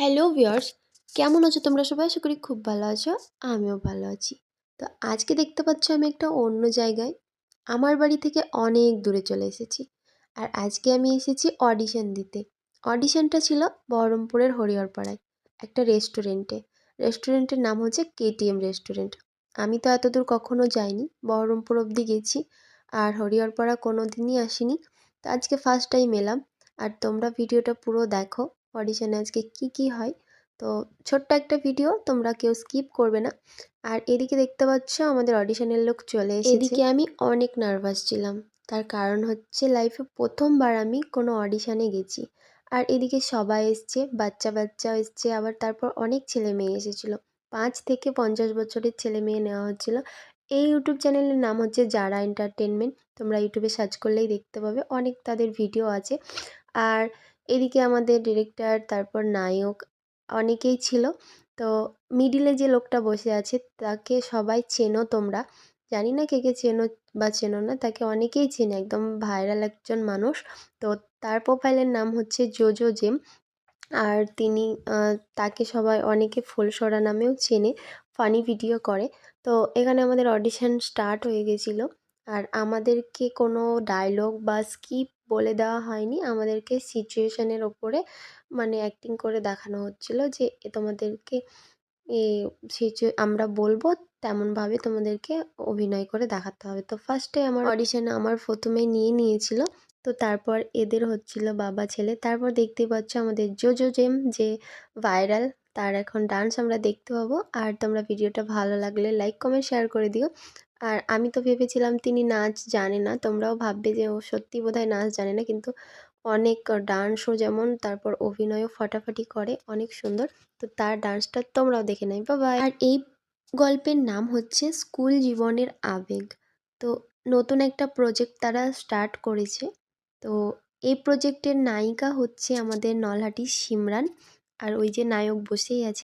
Hello viewers, কেমন আছো তোমরা সবাই? আশা করি খুব ভালো আছো। আমিও ভালো আছি। তো আজকে দেখতে পাচ্ছ আমি একটা অন্য জায়গায়, আমার বাড়ি থেকে অনেক দূরে চলে এসেছি। আর আজকে আমি এসেছি অডিশন দিতে। অডিশনটা ছিল বহরমপুরের হরিহরপাড়ায় একটা রেস্টুরেন্টে। রেস্টুরেন্টের নাম হচ্ছে কেটিএম রেস্টুরেন্ট। আমি তো এতদূর কখনো যাইনি, বহরমপুর অবধি গেছি আর হরিহরপাড়া কোনো দিনই আসিনি। তো আজকে ফার্স্ট টাইম এলাম। আর তোমরা ভিডিওটা পুরো দেখো, অডিশনে আজকে কি হয়। তো ছোট্ট একটা ভিডিও, তোমরা কেউ স্কিপ করবে না। আর এদিকে দেখতে পাচ্ছ আমাদের অডিশনের লোক চলে এসেছে। এদিকে আমি অনেক নার্ভাস ছিলাম, তার কারণ হচ্ছে লাইফে প্রথমবার আমি কোনো অডিশনে গেছি। আর এদিকে সবাই এসছে, বাচ্চা বাচ্চাও এসছে, আবার তারপর অনেক ছেলে মেয়ে এসেছিলো। 5 থেকে 50 বছরের ছেলে মেয়ে নেওয়া হচ্ছিল। এই ইউটিউব চ্যানেলের নাম হচ্ছে যারা এন্টারটেনমেন্ট। তোমরা ইউটিউবে সার্চ করলেই দেখতে পাবে, অনেক তাদের ভিডিও আছে। আর এদিকে আমাদের ডিরেক্টর, তারপর নায়ক, অনেকেই ছিল। তো মিডিলে যে লোকটা বসে আছে তাকে সবাই চেনো তোমরা, জানি না কে কে চেনো বা চেনো না, তাকে অনেকেই চেনে, একদম ভাইরাল একজন মানুষ। তো তার প্রোফাইলের নাম হচ্ছে জোজো জেম। আর তিনি তাকে সবাই অনেকে ফুলসরা নামেও চেনে, ফানি ভিডিও করে। তো এখানে আমাদের অডিশন স্টার্ট হয়ে গেছিলো। আর আমাদেরকে কোনো ডায়লগ বা স্কিপ বলে দেওয়া হয়নি, আমাদেরকে সিচুয়েশনের ওপরে মানে অ্যাক্টিং করে দেখানো হচ্ছিলো যে তোমাদেরকে আমরা বলবো তেমনভাবে তোমাদেরকে অভিনয় করে দেখাতে হবে। তো ফার্স্টে আমার অডিশনে আমার প্রথমে নিয়েছিল। তো তারপর এদের হচ্ছিল বাবা ছেলে। তারপর দেখতে পাচ্ছ আমাদের জোজো জেম যে ভাইরাল, তার এখন ডান্স আমরা দেখতে পাবো। আর তোমরা ভিডিওটা ভালো লাগলে লাইক কমেন্ট শেয়ার করে দিও। আর আমি তো ভেবেছিলাম তিনি নাচ জানে না, তোমরাও ভাববে যে ও সত্যি বোধহয় নাচ জানে না, কিন্তু অনেক ডান্সও যেমন, তারপর অভিনয়ও ফাটাফাটি করে, অনেক সুন্দর। তো তার ডান্সটা তোমরাও দেখে নেই। বাই। আর এই গল্পের নাম হচ্ছে স্কুল জীবনের আবেগ। তো নতুন একটা প্রজেক্ট তারা স্টার্ট করেছে। তো এই প্রজেক্টের নায়িকা হচ্ছে আমাদের নলহাটির সিমরান। আর ওই যে নায়ক বসেই আছে